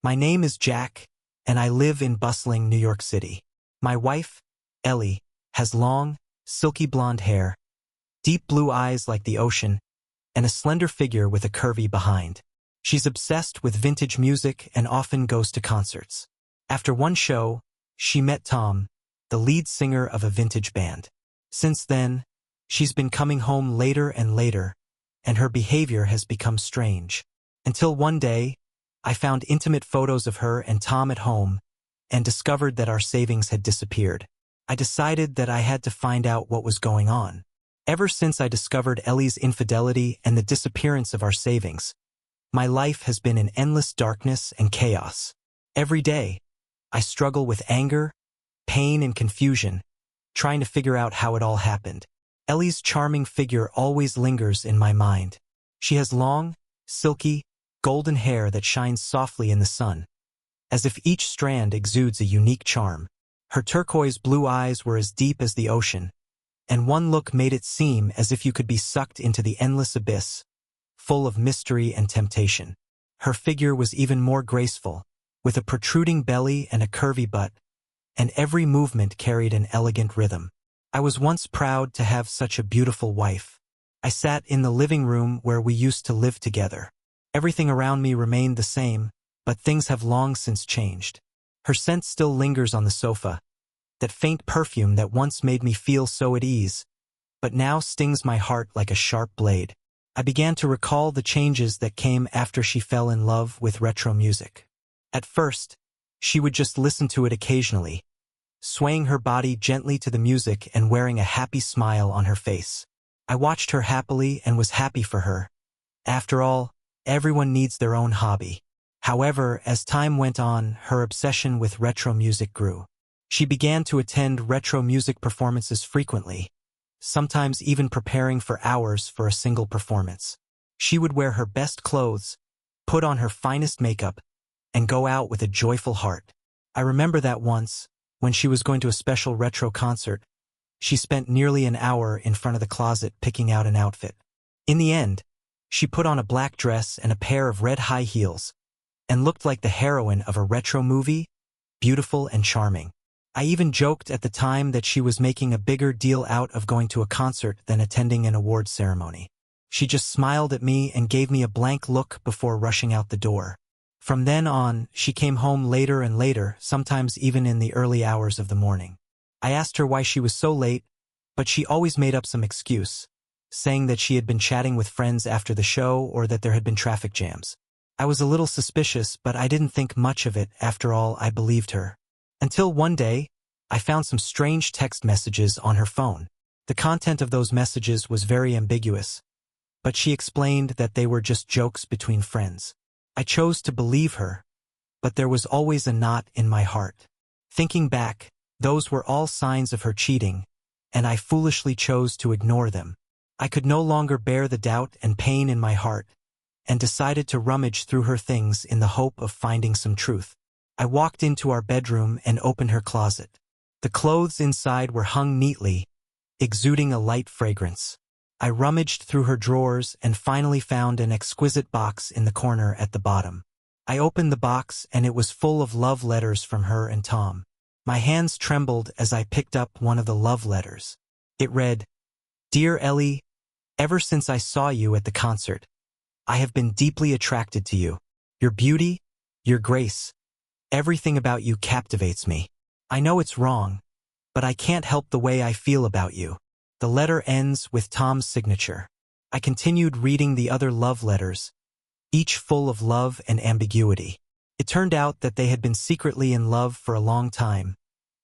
My name is Jack, and I live in bustling New York City. My wife, Ellie, has long, silky blonde hair, deep blue eyes like the ocean, and a slender figure with a curvy behind. She's obsessed with vintage music and often goes to concerts. After one show, she met Tom, the lead singer of a vintage band. Since then, she's been coming home later and later, and her behavior has become strange. Until one day, I found intimate photos of her and Tom at home and discovered that our savings had disappeared. I decided that I had to find out what was going on. Ever since I discovered Ellie's infidelity and the disappearance of our savings, my life has been in endless darkness and chaos. Every day, I struggle with anger, pain, and confusion, trying to figure out how it all happened. Ellie's charming figure always lingers in my mind. She has long, silky, golden hair that shines softly in the sun, as if each strand exudes a unique charm. Her turquoise blue eyes were as deep as the ocean, and one look made it seem as if you could be sucked into the endless abyss, full of mystery and temptation. Her figure was even more graceful, with a protruding belly and a curvy butt, and every movement carried an elegant rhythm. I was once proud to have such a beautiful wife. I sat in the living room where we used to live together. Everything around me remained the same, but things have long since changed. Her scent still lingers on the sofa, that faint perfume that once made me feel so at ease, but now stings my heart like a sharp blade. I began to recall the changes that came after she fell in love with retro music. At first, she would just listen to it occasionally, swaying her body gently to the music and wearing a happy smile on her face. I watched her happily and was happy for her. After all, everyone needs their own hobby. However, as time went on, her obsession with retro music grew. She began to attend retro music performances frequently, sometimes even preparing for hours for a single performance. She would wear her best clothes, put on her finest makeup, and go out with a joyful heart. I remember that once, when she was going to a special retro concert, she spent nearly an hour in front of the closet picking out an outfit. In the end, she put on a black dress and a pair of red high heels, and looked like the heroine of a retro movie, beautiful and charming. I even joked at the time that she was making a bigger deal out of going to a concert than attending an awards ceremony. She just smiled at me and gave me a blank look before rushing out the door. From then on, she came home later and later, sometimes even in the early hours of the morning. I asked her why she was so late, but she always made up some excuse, saying that she had been chatting with friends after the show or that there had been traffic jams. I was a little suspicious, but I didn't think much of it. After all, I believed her. Until one day, I found some strange text messages on her phone. The content of those messages was very ambiguous, but she explained that they were just jokes between friends. I chose to believe her, but there was always a knot in my heart. Thinking back, those were all signs of her cheating, and I foolishly chose to ignore them. I could no longer bear the doubt and pain in my heart, and decided to rummage through her things in the hope of finding some truth. I walked into our bedroom and opened her closet. The clothes inside were hung neatly, exuding a light fragrance. I rummaged through her drawers and finally found an exquisite box in the corner at the bottom. I opened the box and it was full of love letters from her and Tom. My hands trembled as I picked up one of the love letters. It read, "Dear Ellie, ever since I saw you at the concert, I have been deeply attracted to you. Your beauty, your grace, everything about you captivates me. I know it's wrong, but I can't help the way I feel about you." The letter ends with Tom's signature. I continued reading the other love letters, each full of love and ambiguity. It turned out that they had been secretly in love for a long time,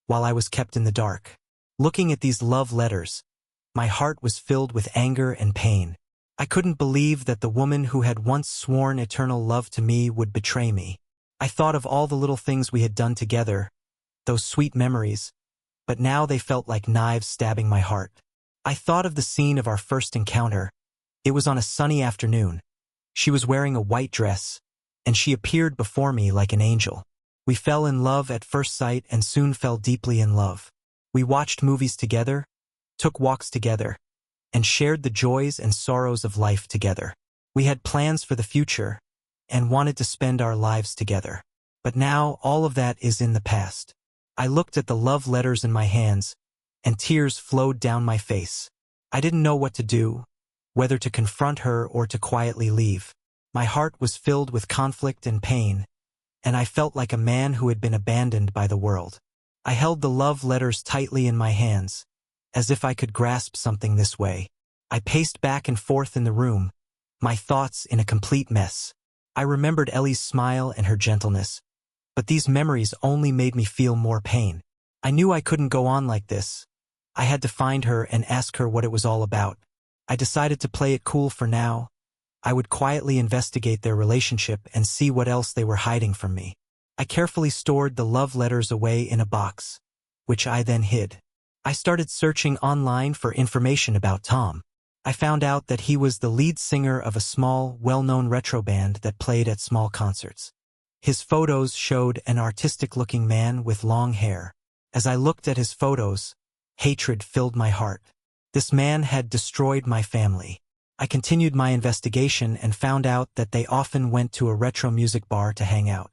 while I was kept in the dark. Looking at these love letters, my heart was filled with anger and pain. I couldn't believe that the woman who had once sworn eternal love to me would betray me. I thought of all the little things we had done together, those sweet memories, but now they felt like knives stabbing my heart. I thought of the scene of our first encounter. It was on a sunny afternoon. She was wearing a white dress, and she appeared before me like an angel. We fell in love at first sight and soon fell deeply in love. We watched movies together, took walks together, and shared the joys and sorrows of life together. We had plans for the future and wanted to spend our lives together. But now all of that is in the past. I looked at the love letters in my hands, and tears flowed down my face. I didn't know what to do, whether to confront her or to quietly leave. My heart was filled with conflict and pain, and I felt like a man who had been abandoned by the world. I held the love letters tightly in my hands, as if I could grasp something this way. I paced back and forth in the room, my thoughts in a complete mess. I remembered Ellie's smile and her gentleness, but these memories only made me feel more pain. I knew I couldn't go on like this. I had to find her and ask her what it was all about. I decided to play it cool for now. I would quietly investigate their relationship and see what else they were hiding from me. I carefully stored the love letters away in a box, which I then hid. I started searching online for information about Tom. I found out that he was the lead singer of a small, well-known retro band that played at small concerts. His photos showed an artistic-looking man with long hair. As I looked at his photos, hatred filled my heart. This man had destroyed my family. I continued my investigation and found out that they often went to a retro music bar to hang out.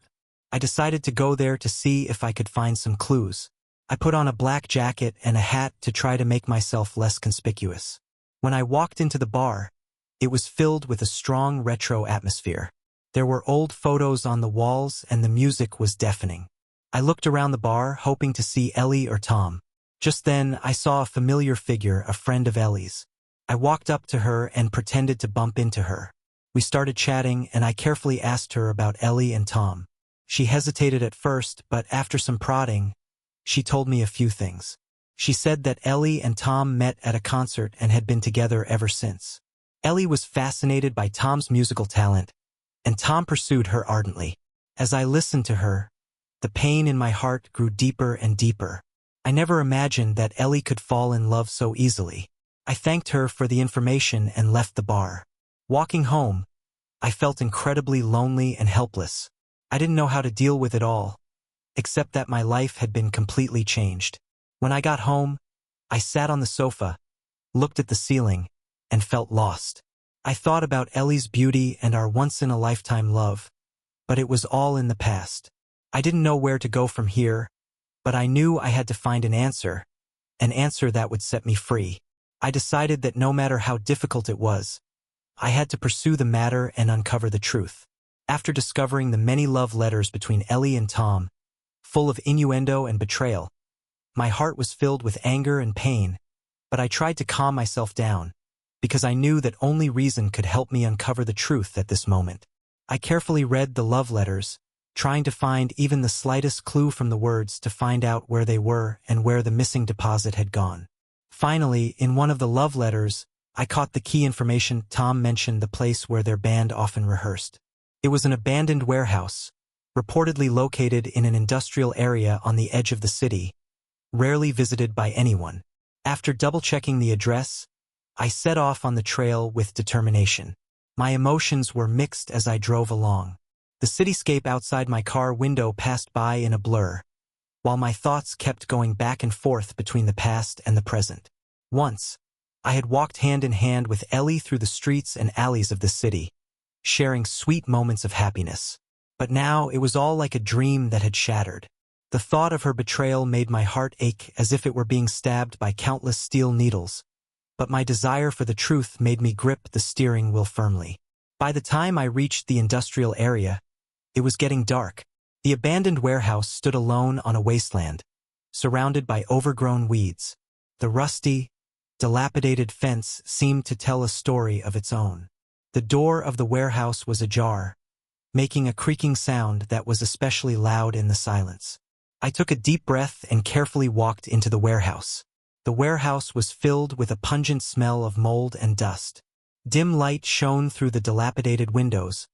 I decided to go there to see if I could find some clues. I put on a black jacket and a hat to try to make myself less conspicuous. When I walked into the bar, it was filled with a strong retro atmosphere. There were old photos on the walls and the music was deafening. I looked around the bar, hoping to see Ellie or Tom. Just then, I saw a familiar figure, a friend of Ellie's. I walked up to her and pretended to bump into her. We started chatting and I carefully asked her about Ellie and Tom. She hesitated at first, but after some prodding, she told me a few things. She said that Ellie and Tom met at a concert and had been together ever since. Ellie was fascinated by Tom's musical talent, and Tom pursued her ardently. As I listened to her, the pain in my heart grew deeper and deeper. I never imagined that Ellie could fall in love so easily. I thanked her for the information and left the bar. Walking home, I felt incredibly lonely and helpless. I didn't know how to deal with it all, except that my life had been completely changed. When I got home, I sat on the sofa, looked at the ceiling, and felt lost. I thought about Ellie's beauty and our once-in-a-lifetime love, but it was all in the past. I didn't know where to go from here, but I knew I had to find an answer that would set me free. I decided that no matter how difficult it was, I had to pursue the matter and uncover the truth. After discovering the many love letters between Ellie and Tom, full of innuendo and betrayal, my heart was filled with anger and pain, but I tried to calm myself down, because I knew that only reason could help me uncover the truth at this moment. I carefully read the love letters, trying to find even the slightest clue from the words to find out where they were and where the missing deposit had gone. Finally, in one of the love letters, I caught the key information. Tom mentioned the place where their band often rehearsed. It was an abandoned warehouse, reportedly located in an industrial area on the edge of the city, rarely visited by anyone. After double-checking the address, I set off on the trail with determination. My emotions were mixed as I drove along. The cityscape outside my car window passed by in a blur, while my thoughts kept going back and forth between the past and the present. Once, I had walked hand in hand with Ellie through the streets and alleys of the city, sharing sweet moments of happiness. But now it was all like a dream that had shattered. The thought of her betrayal made my heart ache as if it were being stabbed by countless steel needles. But my desire for the truth made me grip the steering wheel firmly. By the time I reached the industrial area, it was getting dark. The abandoned warehouse stood alone on a wasteland, surrounded by overgrown weeds. The rusty, dilapidated fence seemed to tell a story of its own. The door of the warehouse was ajar, making a creaking sound that was especially loud in the silence. I took a deep breath and carefully walked into the warehouse. The warehouse was filled with a pungent smell of mold and dust. Dim light shone through the dilapidated windows,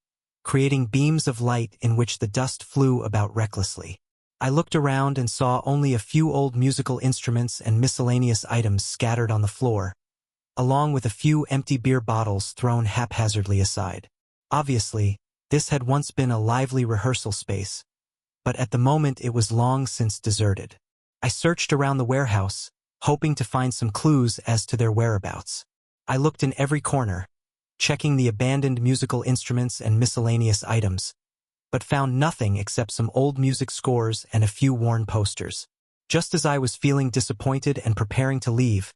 creating beams of light in which the dust flew about recklessly. I looked around and saw only a few old musical instruments and miscellaneous items scattered on the floor, along with a few empty beer bottles thrown haphazardly aside. Obviously, this had once been a lively rehearsal space, but at the moment it was long since deserted. I searched around the warehouse, hoping to find some clues as to their whereabouts. I looked in every corner, checking the abandoned musical instruments and miscellaneous items, but found nothing except some old music scores and a few worn posters. Just as I was feeling disappointed and preparing to leave,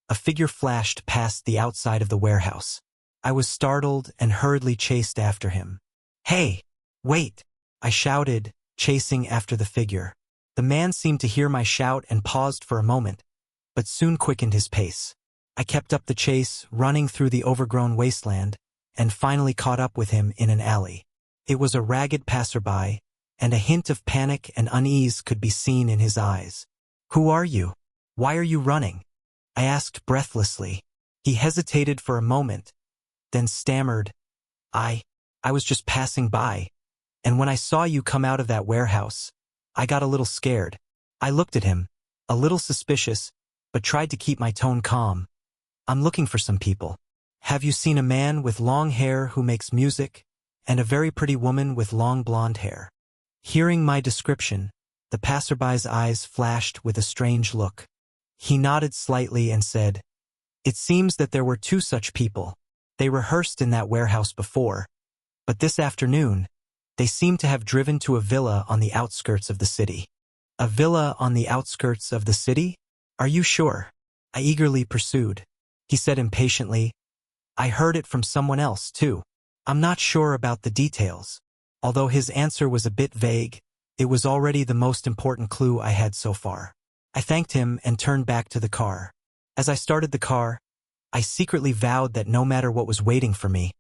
a figure flashed past the outside of the warehouse. I was startled and hurriedly chased after him. "Hey, wait!" I shouted, chasing after the figure. The man seemed to hear my shout and paused for a moment, but soon quickened his pace. I kept up the chase, running through the overgrown wasteland, and finally caught up with him in an alley. It was a ragged passerby, and a hint of panic and unease could be seen in his eyes. "Who are you? Why are you running?" I asked breathlessly. He hesitated for a moment, then stammered, I was just passing by, and when I saw you come out of that warehouse, I got a little scared." I looked at him, a little suspicious, but tried to keep my tone calm. "I'm looking for some people. Have you seen a man with long hair who makes music, and a very pretty woman with long blonde hair?" Hearing my description, the passerby's eyes flashed with a strange look. He nodded slightly and said, "It seems that there were two such people. They rehearsed in that warehouse before, but this afternoon, they seem to have driven to a villa on the outskirts of the city." "A villa on the outskirts of the city? Are you sure?" I eagerly pursued. He said impatiently, "I heard it from someone else, too. I'm not sure about the details." Although his answer was a bit vague, it was already the most important clue I had so far. I thanked him and turned back to the car. As I started the car, I secretly vowed that no matter what was waiting for me,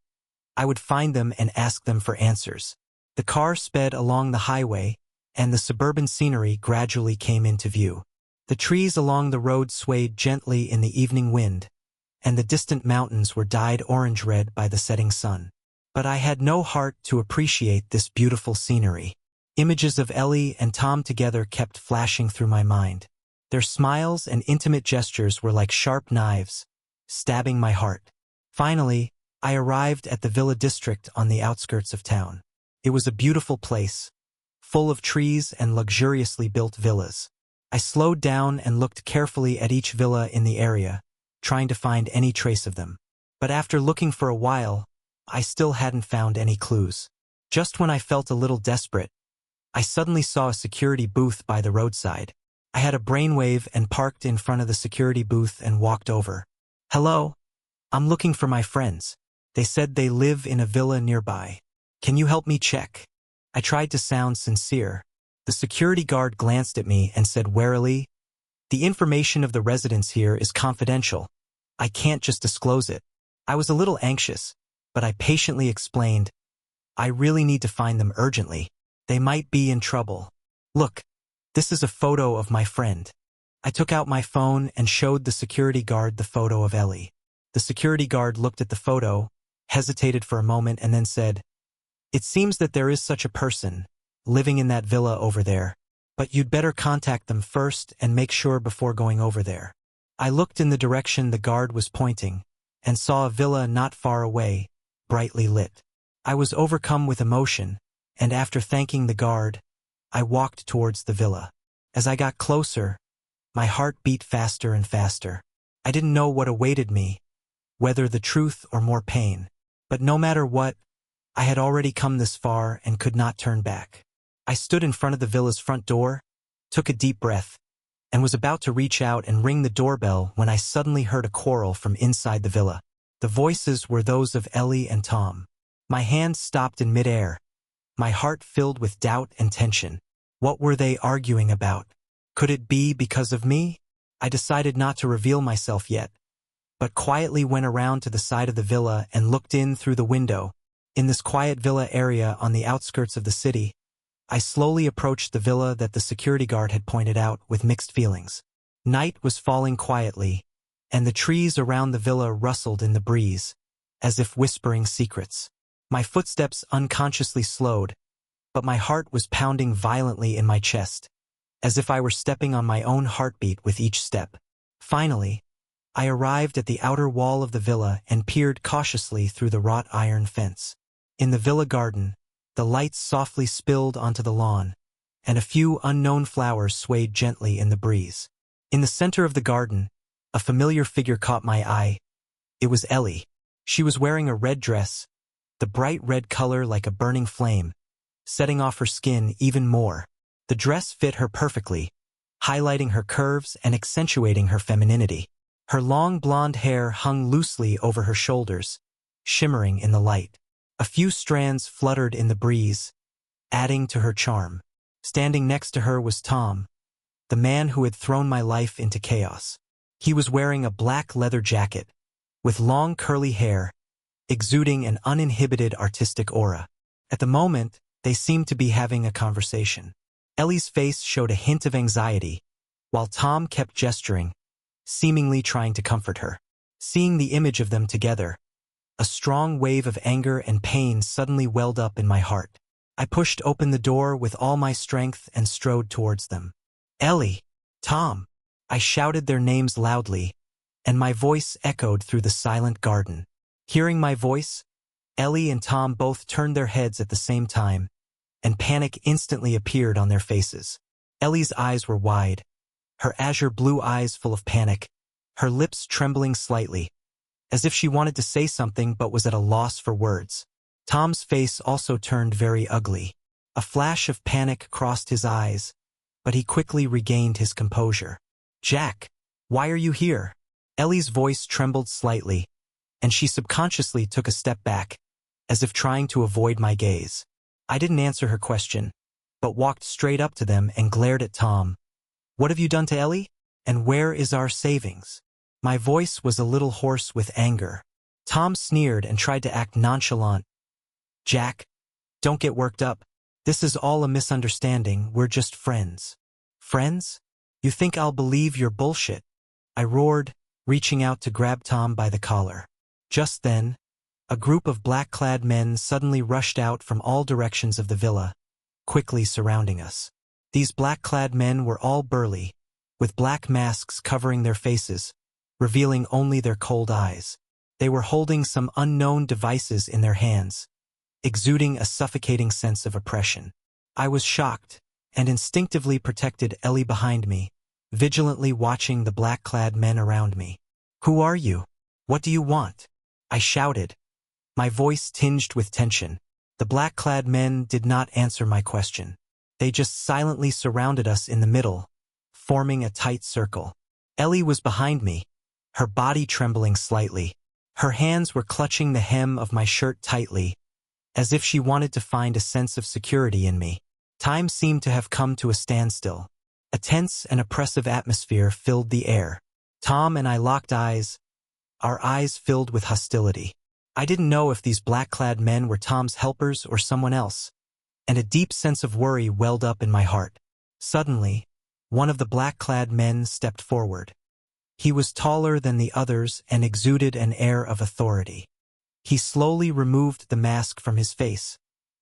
I would find them and ask them for answers. The car sped along the highway, and the suburban scenery gradually came into view. The trees along the road swayed gently in the evening wind, and the distant mountains were dyed orange-red by the setting sun. But I had no heart to appreciate this beautiful scenery. Images of Ellie and Tom together kept flashing through my mind. Their smiles and intimate gestures were like sharp knives, stabbing my heart. Finally, I arrived at the Villa District on the outskirts of town. It was a beautiful place, full of trees and luxuriously built villas. I slowed down and looked carefully at each villa in the area, trying to find any trace of them. But after looking for a while, I still hadn't found any clues. Just when I felt a little desperate, I suddenly saw a security booth by the roadside. I had a brainwave and parked in front of the security booth and walked over. "Hello, I'm looking for my friends. They said they live in a villa nearby. Can you help me check?" I tried to sound sincere. The security guard glanced at me and said warily, "The information of the residents here is confidential. I can't just disclose it." I was a little anxious, but I patiently explained, "I really need to find them urgently. They might be in trouble. Look, this is a photo of my friend." I took out my phone and showed the security guard the photo of Ellie. The security guard looked at the photo, hesitated for a moment, and then said, "It seems that there is such a person, living in that villa over there, but you'd better contact them first and make sure before going over there." I looked in the direction the guard was pointing, and saw a villa not far away, brightly lit. I was overcome with emotion, and after thanking the guard, I walked towards the villa. As I got closer, my heart beat faster and faster. I didn't know what awaited me, whether the truth or more pain. But no matter what, I had already come this far and could not turn back. I stood in front of the villa's front door, took a deep breath, and was about to reach out and ring the doorbell when I suddenly heard a quarrel from inside the villa. The voices were those of Ellie and Tom. My hands stopped in midair, my heart filled with doubt and tension. What were they arguing about? Could it be because of me? I decided not to reveal myself yet, but quietly went around to the side of the villa and looked in through the window. In this quiet villa area on the outskirts of the city, I slowly approached the villa that the security guard had pointed out with mixed feelings. Night was falling quietly, and the trees around the villa rustled in the breeze, as if whispering secrets. My footsteps unconsciously slowed, but my heart was pounding violently in my chest, as if I were stepping on my own heartbeat with each step. Finally, I arrived at the outer wall of the villa and peered cautiously through the wrought iron fence. In the villa garden, the lights softly spilled onto the lawn, and a few unknown flowers swayed gently in the breeze. In the center of the garden, a familiar figure caught my eye. It was Ellie. She was wearing a red dress, the bright red color like a burning flame, setting off her skin even more. The dress fit her perfectly, highlighting her curves and accentuating her femininity. Her long blonde hair hung loosely over her shoulders, shimmering in the light. A few strands fluttered in the breeze, adding to her charm. Standing next to her was Tom, the man who had thrown my life into chaos. He was wearing a black leather jacket, with long curly hair, exuding an uninhibited artistic aura. At the moment, they seemed to be having a conversation. Ellie's face showed a hint of anxiety, while Tom kept gesturing, seemingly trying to comfort her. Seeing the image of them together, a strong wave of anger and pain suddenly welled up in my heart. I pushed open the door with all my strength and strode towards them. Ellie! Tom! I shouted their names loudly, and my voice echoed through the silent garden. Hearing my voice, Ellie and Tom both turned their heads at the same time, and panic instantly appeared on their faces. Ellie's eyes were wide, her azure blue eyes full of panic, her lips trembling slightly, as if she wanted to say something but was at a loss for words. Tom's face also turned very ugly. A flash of panic crossed his eyes, but he quickly regained his composure. Jack, why are you here? Ellie's voice trembled slightly, and she subconsciously took a step back, as if trying to avoid my gaze. I didn't answer her question, but walked straight up to them and glared at Tom. What have you done to Ellie? And where is our savings? My voice was a little hoarse with anger. Tom sneered and tried to act nonchalant. Jack, don't get worked up. This is all a misunderstanding. We're just friends. Friends? You think I'll believe your bullshit? I roared, reaching out to grab Tom by the collar. Just then, a group of black-clad men suddenly rushed out from all directions of the villa, quickly surrounding us. These black-clad men were all burly, with black masks covering their faces, revealing only their cold eyes. They were holding some unknown devices in their hands, exuding a suffocating sense of oppression. I was shocked, and instinctively protected Ellie behind me, vigilantly watching the black-clad men around me. Who are you? What do you want? I shouted, my voice tinged with tension. The black-clad men did not answer my question. They just silently surrounded us in the middle, forming a tight circle. Ellie was behind me, her body trembling slightly. Her hands were clutching the hem of my shirt tightly, as if she wanted to find a sense of security in me. Time seemed to have come to a standstill. A tense and oppressive atmosphere filled the air. Tom and I locked eyes, our eyes filled with hostility. I didn't know if these black-clad men were Tom's helpers or someone else, and a deep sense of worry welled up in my heart. Suddenly, one of the black-clad men stepped forward. He was taller than the others and exuded an air of authority. He slowly removed the mask from his face,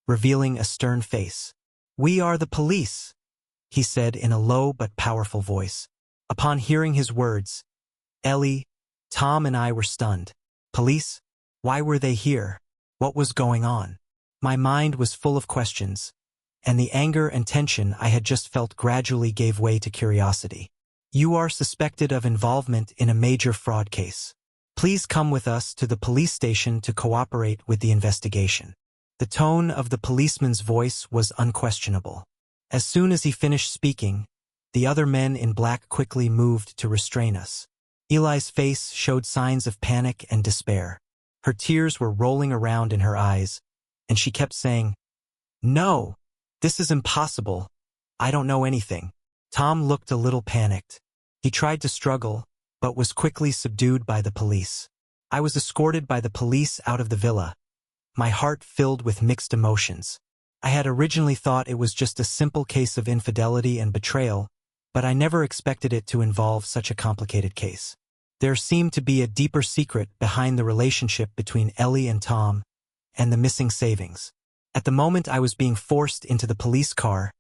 revealing a stern face. "We are the police," he said in a low but powerful voice. Upon hearing his words, Ellie, Tom, and I were stunned. Police? Why were they here? What was going on? My mind was full of questions, and the anger and tension I had just felt gradually gave way to curiosity. "You are suspected of involvement in a major fraud case. Please come with us to the police station to cooperate with the investigation." The tone of the policeman's voice was unquestionable. As soon as he finished speaking, the other men in black quickly moved to restrain us. Eli's face showed signs of panic and despair. Her tears were rolling around in her eyes, and she kept saying, "No, this is impossible. I don't know anything." Tom looked a little panicked. He tried to struggle, but was quickly subdued by the police. I was escorted by the police out of the villa, my heart filled with mixed emotions. I had originally thought it was just a simple case of infidelity and betrayal, but I never expected it to involve such a complicated case. There seemed to be a deeper secret behind the relationship between Ellie and Tom and the missing savings. At the moment I was being forced into the police car,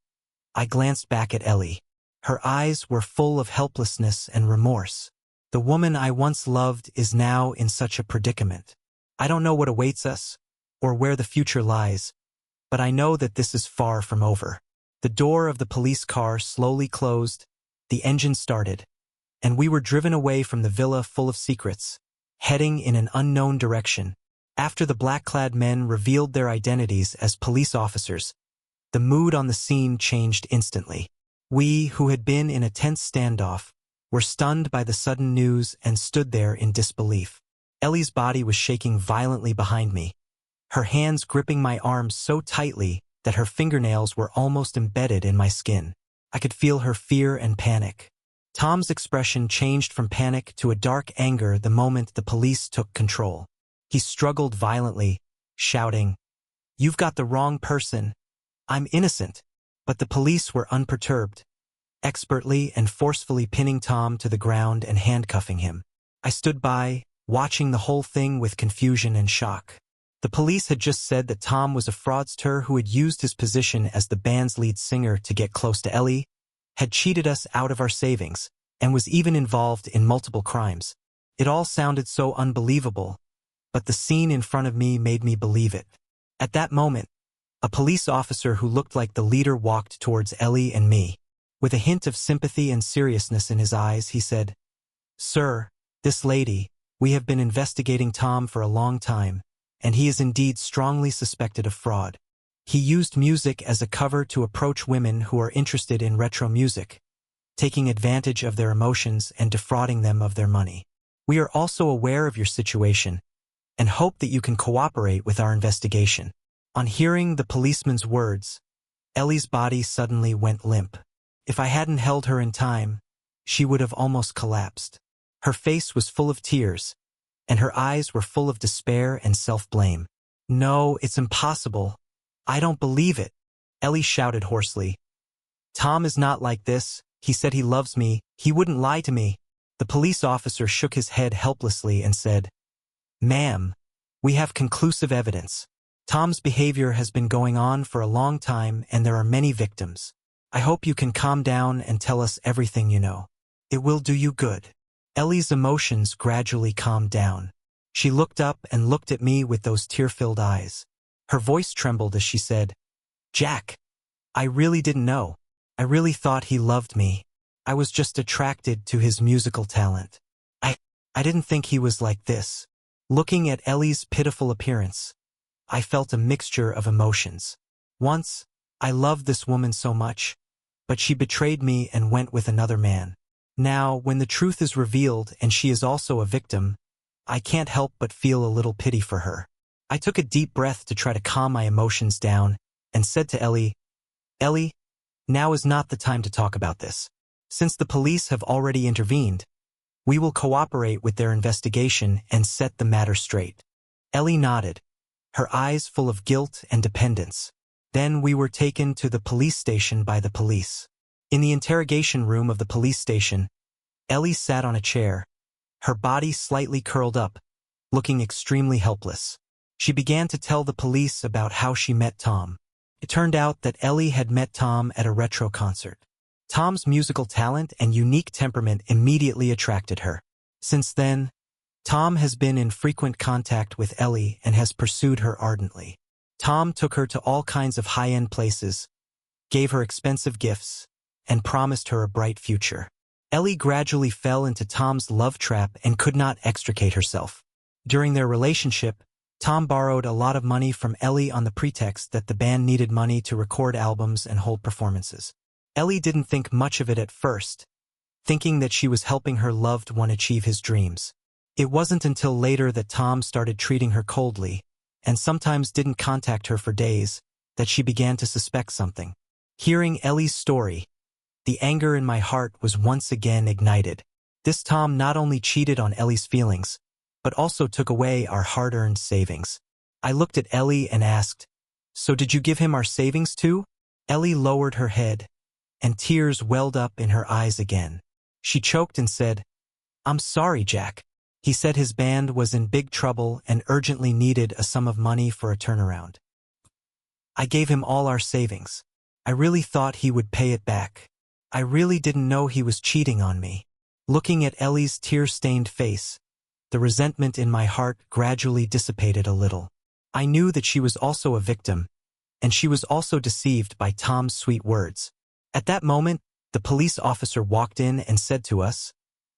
I glanced back at Ellie. Her eyes were full of helplessness and remorse. The woman I once loved is now in such a predicament. I don't know what awaits us, or where the future lies, but I know that this is far from over. The door of the police car slowly closed, the engine started, and we were driven away from the villa full of secrets, heading in an unknown direction. After the black-clad men revealed their identities as police officers, The mood on the scene changed instantly. We, who had been in a tense standoff, were stunned by the sudden news and stood there in disbelief. Ellie's body was shaking violently behind me, her hands gripping my arms so tightly that her fingernails were almost embedded in my skin. I could feel her fear and panic. Tom's expression changed from panic to a dark anger the moment the police took control. He struggled violently, shouting, "You've got the wrong person. I'm innocent." But the police were unperturbed, expertly and forcefully pinning Tom to the ground and handcuffing him. I stood by, watching the whole thing with confusion and shock. The police had just said that Tom was a fraudster who had used his position as the band's lead singer to get close to Ellie, had cheated us out of our savings, and was even involved in multiple crimes. It all sounded so unbelievable, but the scene in front of me made me believe it. At that moment, a police officer who looked like the leader walked towards Ellie and me. With a hint of sympathy and seriousness in his eyes, he said, "Sir, this lady, we have been investigating Tom for a long time, and he is indeed strongly suspected of fraud. He used music as a cover to approach women who are interested in retro music, taking advantage of their emotions and defrauding them of their money. We are also aware of your situation and hope that you can cooperate with our investigation." On hearing the policeman's words, Ellie's body suddenly went limp. If I hadn't held her in time, she would have almost collapsed. Her face was full of tears, and her eyes were full of despair and self-blame. "No, it's impossible. I don't believe it," Ellie shouted hoarsely. "Tom is not like this. He said he loves me. He wouldn't lie to me." The police officer shook his head helplessly and said, "Ma'am, we have conclusive evidence. Tom's behavior has been going on for a long time and there are many victims. I hope you can calm down and tell us everything you know. It will do you good." Ellie's emotions gradually calmed down. She looked up and looked at me with those tear-filled eyes. Her voice trembled as she said, "Jack, I really didn't know. I really thought he loved me. I was just attracted to his musical talent. I didn't think he was like this." Looking at Ellie's pitiful appearance, I felt a mixture of emotions. Once, I loved this woman so much, but she betrayed me and went with another man. Now, when the truth is revealed and she is also a victim, I can't help but feel a little pity for her. I took a deep breath to try to calm my emotions down and said to Ellie, "Ellie, now is not the time to talk about this. Since the police have already intervened, we will cooperate with their investigation and set the matter straight." Ellie nodded, her eyes full of guilt and dependence. Then we were taken to the police station by the police. In the interrogation room of the police station, Ellie sat on a chair, her body slightly curled up, looking extremely helpless. She began to tell the police about how she met Tom. It turned out that Ellie had met Tom at a retro concert. Tom's musical talent and unique temperament immediately attracted her. Since then, Tom has been in frequent contact with Ellie and has pursued her ardently. Tom took her to all kinds of high-end places, gave her expensive gifts, and promised her a bright future. Ellie gradually fell into Tom's love trap and could not extricate herself. During their relationship, Tom borrowed a lot of money from Ellie on the pretext that the band needed money to record albums and hold performances. Ellie didn't think much of it at first, thinking that she was helping her loved one achieve his dreams. It wasn't until later that Tom started treating her coldly, and sometimes didn't contact her for days, that she began to suspect something. Hearing Ellie's story, the anger in my heart was once again ignited. This Tom not only cheated on Ellie's feelings, but also took away our hard-earned savings. I looked at Ellie and asked, "So did you give him our savings too?" Ellie lowered her head, and tears welled up in her eyes again. She choked and said, "I'm sorry, Jack. He said his band was in big trouble and urgently needed a sum of money for a turnaround. I gave him all our savings. I really thought he would pay it back. I really didn't know he was cheating on me." Looking at Ellie's tear-stained face, the resentment in my heart gradually dissipated a little. I knew that she was also a victim, and she was also deceived by Tom's sweet words. At that moment, the police officer walked in and said to us,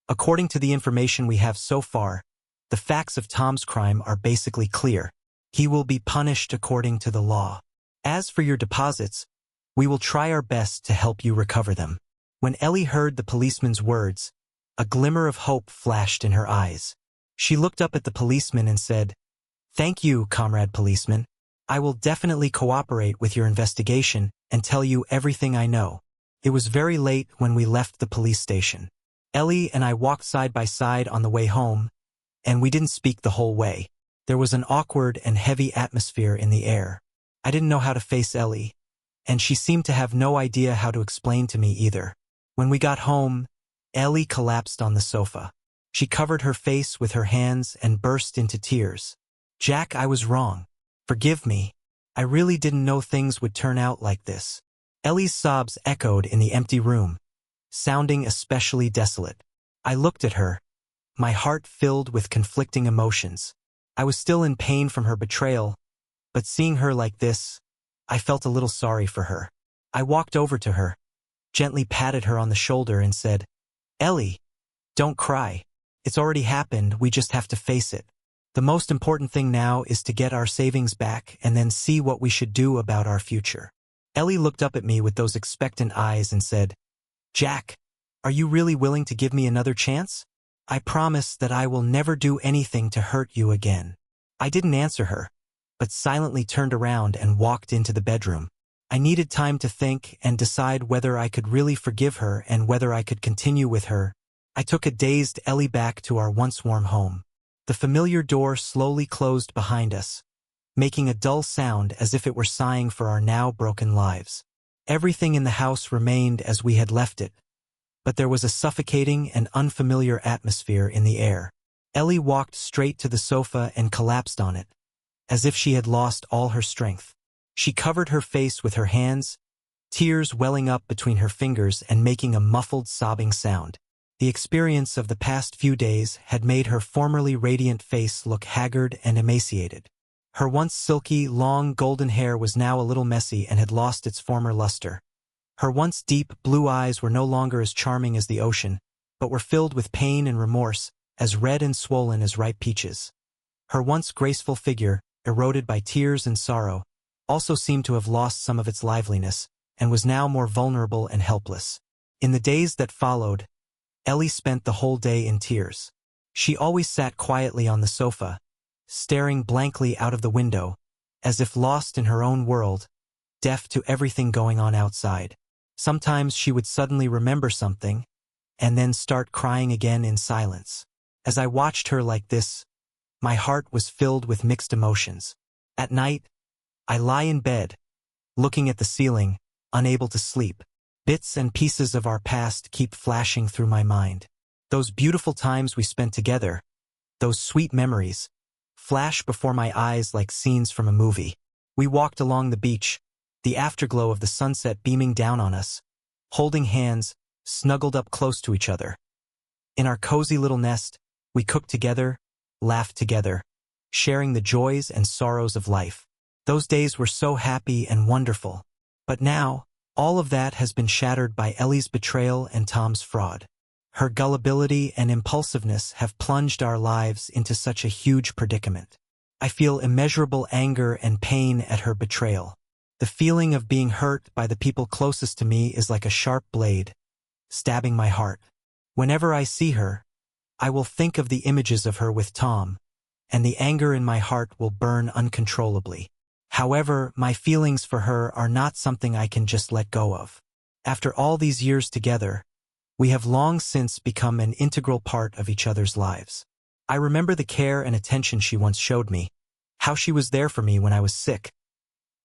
"According to the information we have so far, the facts of Tom's crime are basically clear. He will be punished according to the law. As for your deposits, We will try our best to help you recover them." When Ellie heard the policeman's words, a glimmer of hope flashed in her eyes. She looked up at the policeman and said, "Thank you, comrade policeman. I will definitely cooperate with your investigation and tell you everything I know." It was very late when we left the police station. Ellie and I walked side by side on the way home, and we didn't speak the whole way. There was an awkward and heavy atmosphere in the air. I didn't know how to face Ellie, and she seemed to have no idea how to explain to me either. When we got home, Ellie collapsed on the sofa. She covered her face with her hands and burst into tears. "Jack, I was wrong. Forgive me. I really didn't know things would turn out like this." Ellie's sobs echoed in the empty room, sounding especially desolate. I looked at her, my heart filled with conflicting emotions. I was still in pain from her betrayal, but seeing her like this, I felt a little sorry for her. I walked over to her, gently patted her on the shoulder and said, "Ellie, don't cry. It's already happened, we just have to face it. The most important thing now is to get our savings back and then see what we should do about our future." Ellie looked up at me with those expectant eyes and said, "Jack, are you really willing to give me another chance? I promise that I will never do anything to hurt you again." I didn't answer her, but silently turned around and walked into the bedroom. I needed time to think and decide whether I could really forgive her and whether I could continue with her. I took a dazed Ellie back to our once warm home. The familiar door slowly closed behind us, making a dull sound as if it were sighing for our now broken lives. Everything in the house remained as we had left it, but there was a suffocating and unfamiliar atmosphere in the air. Ellie walked straight to the sofa and collapsed on it, as if she had lost all her strength. She covered her face with her hands, tears welling up between her fingers and making a muffled sobbing sound. The experience of the past few days had made her formerly radiant face look haggard and emaciated. Her once silky, long golden hair was now a little messy and had lost its former luster. Her once deep blue eyes were no longer as charming as the ocean, but were filled with pain and remorse, as red and swollen as ripe peaches. Her once graceful figure, eroded by tears and sorrow, also seemed to have lost some of its liveliness, and was now more vulnerable and helpless. In the days that followed, Ellie spent the whole day in tears. She always sat quietly on the sofa, staring blankly out of the window, as if lost in her own world, deaf to everything going on outside. Sometimes she would suddenly remember something, and then start crying again in silence. As I watched her like this, my heart was filled with mixed emotions. At night, I lie in bed, looking at the ceiling, unable to sleep. Bits and pieces of our past keep flashing through my mind. Those beautiful times we spent together, those sweet memories, flash before my eyes like scenes from a movie. We walked along the beach, the afterglow of the sunset beaming down on us, holding hands, snuggled up close to each other. In our cozy little nest, we cooked together, laughed together, sharing the joys and sorrows of life. Those days were so happy and wonderful. But now, all of that has been shattered by Ellie's betrayal and Tom's fraud. Her gullibility and impulsiveness have plunged our lives into such a huge predicament. I feel immeasurable anger and pain at her betrayal. The feeling of being hurt by the people closest to me is like a sharp blade, stabbing my heart. Whenever I see her, I will think of the images of her with Tom, and the anger in my heart will burn uncontrollably. However, my feelings for her are not something I can just let go of. After all these years together, we have long since become an integral part of each other's lives. I remember the care and attention she once showed me, how she was there for me when I was sick.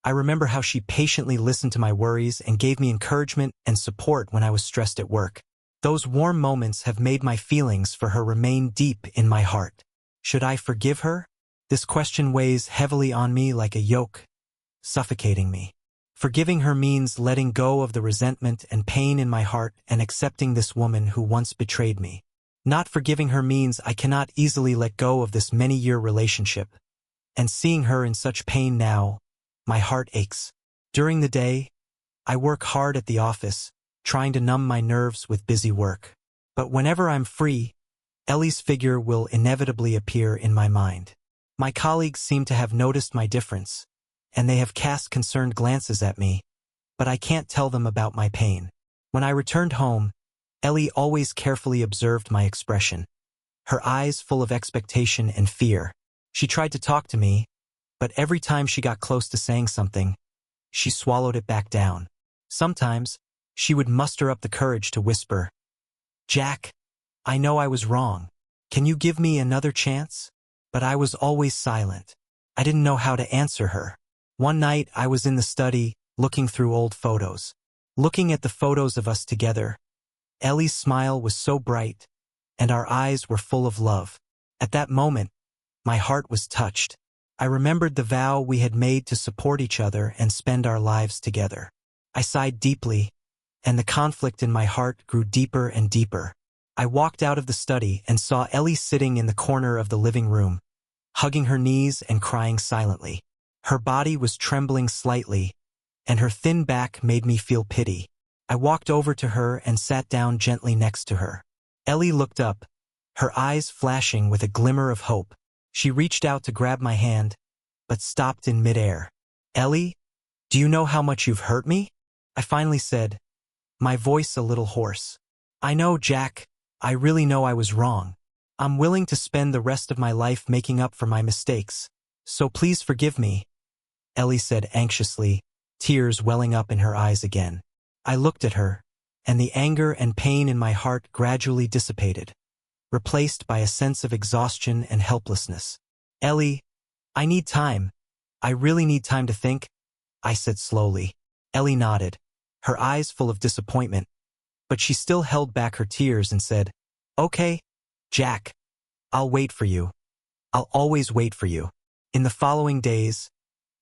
I remember how she patiently listened to my worries and gave me encouragement and support when I was stressed at work. Those warm moments have made my feelings for her remain deep in my heart. Should I forgive her? This question weighs heavily on me like a yoke, suffocating me. Forgiving her means letting go of the resentment and pain in my heart and accepting this woman who once betrayed me. Not forgiving her means I cannot easily let go of this many-year relationship. And seeing her in such pain now, my heart aches. During the day, I work hard at the office, trying to numb my nerves with busy work. But whenever I'm free, Ellie's figure will inevitably appear in my mind. My colleagues seem to have noticed my difference, and they have cast concerned glances at me, but I can't tell them about my pain. When I returned home, Ellie always carefully observed my expression, her eyes full of expectation and fear. She tried to talk to me, but every time she got close to saying something, she swallowed it back down. Sometimes, she would muster up the courage to whisper, "Jack, I know I was wrong. Can you give me another chance?" But I was always silent. I didn't know how to answer her. One night, I was in the study, looking through old photos. Looking at the photos of us together, Ellie's smile was so bright, and our eyes were full of love. At that moment, my heart was touched. I remembered the vow we had made to support each other and spend our lives together. I sighed deeply, and the conflict in my heart grew deeper and deeper. I walked out of the study and saw Ellie sitting in the corner of the living room, hugging her knees and crying silently. Her body was trembling slightly, and her thin back made me feel pity. I walked over to her and sat down gently next to her. Ellie looked up, her eyes flashing with a glimmer of hope. She reached out to grab my hand, but stopped in midair. "Ellie, do you know how much you've hurt me?" I finally said, my voice a little hoarse. "I know, Jack. I really know I was wrong. I'm willing to spend the rest of my life making up for my mistakes. So please forgive me," Ellie said anxiously, tears welling up in her eyes again. I looked at her, and the anger and pain in my heart gradually dissipated, replaced by a sense of exhaustion and helplessness. "Ellie, I need time. I really need time to think," I said slowly. Ellie nodded, her eyes full of disappointment, but she still held back her tears and said, "Okay, Jack, I'll wait for you. I'll always wait for you." In the following days,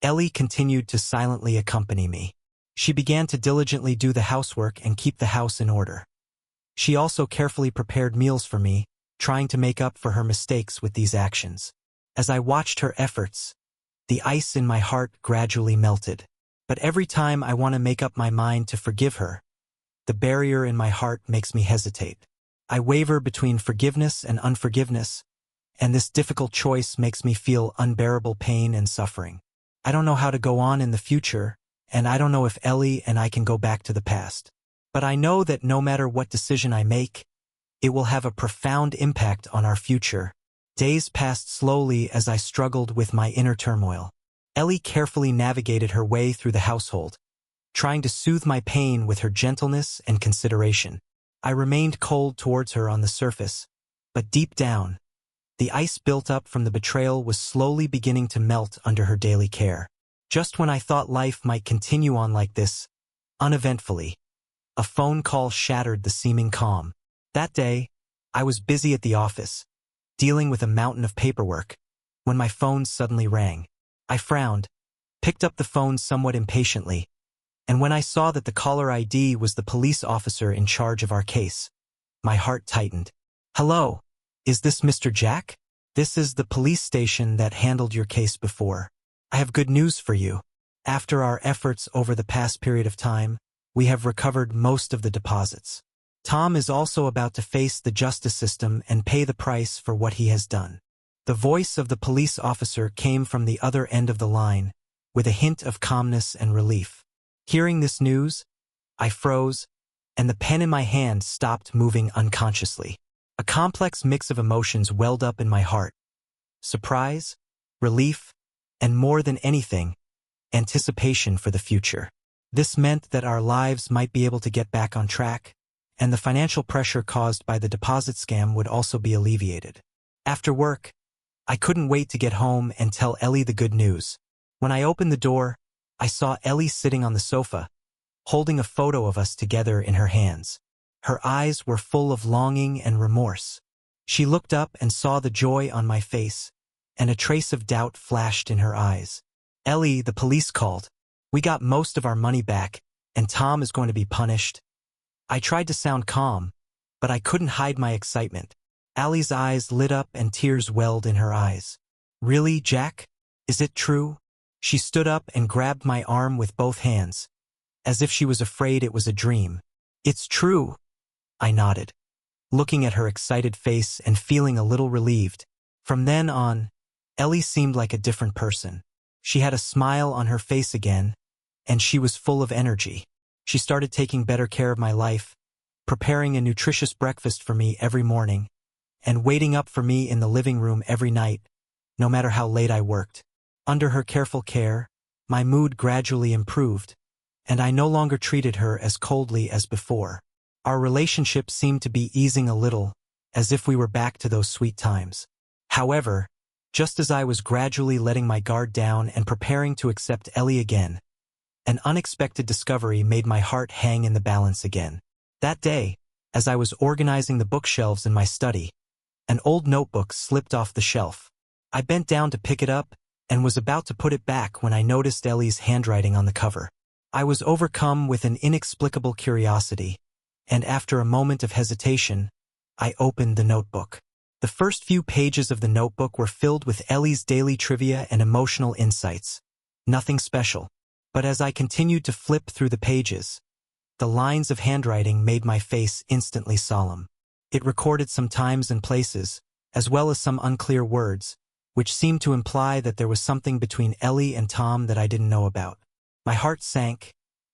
Ellie continued to silently accompany me. She began to diligently do the housework and keep the house in order. She also carefully prepared meals for me, trying to make up for her mistakes with these actions. As I watched her efforts, the ice in my heart gradually melted. But every time I want to make up my mind to forgive her, the barrier in my heart makes me hesitate. I waver between forgiveness and unforgiveness, and this difficult choice makes me feel unbearable pain and suffering. I don't know how to go on in the future, and I don't know if Ellie and I can go back to the past. But I know that no matter what decision I make, it will have a profound impact on our future. Days passed slowly as I struggled with my inner turmoil. Ellie carefully navigated her way through the household, trying to soothe my pain with her gentleness and consideration. I remained cold towards her on the surface, but deep down, the ice built up from the betrayal was slowly beginning to melt under her daily care. Just when I thought life might continue on like this, uneventfully, a phone call shattered the seeming calm. That day, I was busy at the office, dealing with a mountain of paperwork, when my phone suddenly rang. I frowned, picked up the phone somewhat impatiently, and when I saw that the caller ID was the police officer in charge of our case, my heart tightened. "Hello, is this Mr. Jack? This is the police station that handled your case before. I have good news for you. After our efforts over the past period of time, we have recovered most of the deposits. Tom is also about to face the justice system and pay the price for what he has done." The voice of the police officer came from the other end of the line, with a hint of calmness and relief. Hearing this news, I froze, and the pen in my hand stopped moving unconsciously. A complex mix of emotions welled up in my heart. Surprise, relief, and more than anything, anticipation for the future. This meant that our lives might be able to get back on track, and the financial pressure caused by the deposit scam would also be alleviated. After work, I couldn't wait to get home and tell Ellie the good news. When I opened the door, I saw Ellie sitting on the sofa, holding a photo of us together in her hands. Her eyes were full of longing and remorse. She looked up and saw the joy on my face, and a trace of doubt flashed in her eyes. "Ellie, the police called. We got most of our money back, and Tom is going to be punished." I tried to sound calm, but I couldn't hide my excitement. Allie's eyes lit up and tears welled in her eyes. "Really, Jack? Is it true?" She stood up and grabbed my arm with both hands, as if she was afraid it was a dream. "It's true," I nodded, looking at her excited face and feeling a little relieved. From then on, Ellie seemed like a different person. She had a smile on her face again, and she was full of energy. She started taking better care of my life, preparing a nutritious breakfast for me every morning, and waiting up for me in the living room every night, no matter how late I worked. Under her careful care, my mood gradually improved, and I no longer treated her as coldly as before. Our relationship seemed to be easing a little, as if we were back to those sweet times. However, just as I was gradually letting my guard down and preparing to accept Ellie again, an unexpected discovery made my heart hang in the balance again. That day, as I was organizing the bookshelves in my study, an old notebook slipped off the shelf. I bent down to pick it up and was about to put it back when I noticed Ellie's handwriting on the cover. I was overcome with an inexplicable curiosity, and after a moment of hesitation, I opened the notebook. The first few pages of the notebook were filled with Ellie's daily trivia and emotional insights. Nothing special. But as I continued to flip through the pages, the lines of handwriting made my face instantly solemn. It recorded some times and places, as well as some unclear words, which seemed to imply that there was something between Ellie and Tom that I didn't know about. My heart sank,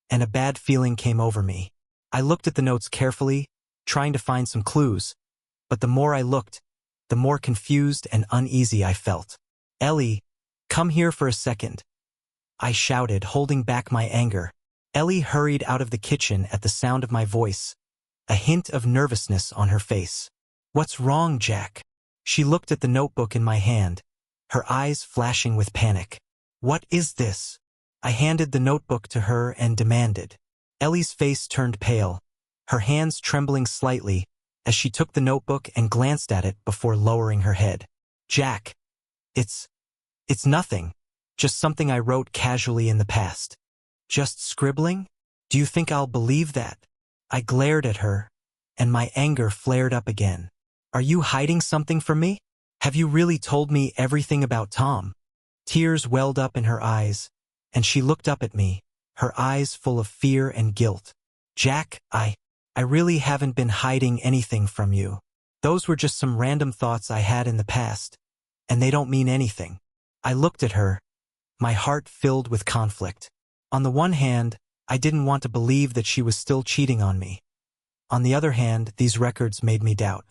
and a bad feeling came over me. I looked at the notes carefully, trying to find some clues, but the more I looked, the more confused and uneasy I felt. "Ellie, come here for a second," I shouted, holding back my anger. Ellie hurried out of the kitchen at the sound of my voice, a hint of nervousness on her face. "What's wrong, Jack?" She looked at the notebook in my hand, her eyes flashing with panic. "What is this?" I handed the notebook to her and demanded. Ellie's face turned pale, her hands trembling slightly as she took the notebook and glanced at it before lowering her head. "Jack, it's nothing. Just something I wrote casually in the past." "Just scribbling? Do you think I'll believe that?" I glared at her, and my anger flared up again. "Are you hiding something from me? Have you really told me everything about Tom?" Tears welled up in her eyes, and she looked up at me, her eyes full of fear and guilt. "Jack, I really haven't been hiding anything from you. Those were just some random thoughts I had in the past, and they don't mean anything." I looked at her, my heart filled with conflict. On the one hand, I didn't want to believe that she was still cheating on me. On the other hand, these records made me doubt.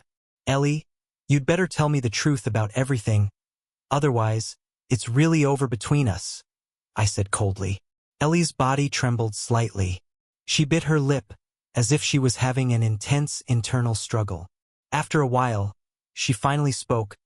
"Ellie, you'd better tell me the truth about everything. Otherwise, it's really over between us," I said coldly. Ellie's body trembled slightly. She bit her lip, as if she was having an intense internal struggle. After a while, she finally spoke.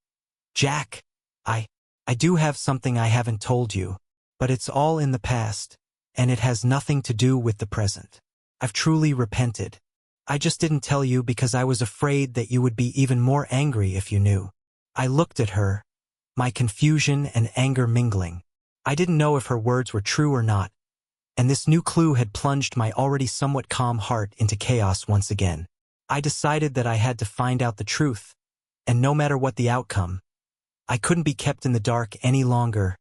"Jack, I do have something I haven't told you, but it's all in the past, and it has nothing to do with the present. I've truly repented. I just didn't tell you because I was afraid that you would be even more angry if you knew." I looked at her, my confusion and anger mingling. I didn't know if her words were true or not, and this new clue had plunged my already somewhat calm heart into chaos once again. I decided that I had to find out the truth, and no matter what the outcome, I couldn't be kept in the dark any longer,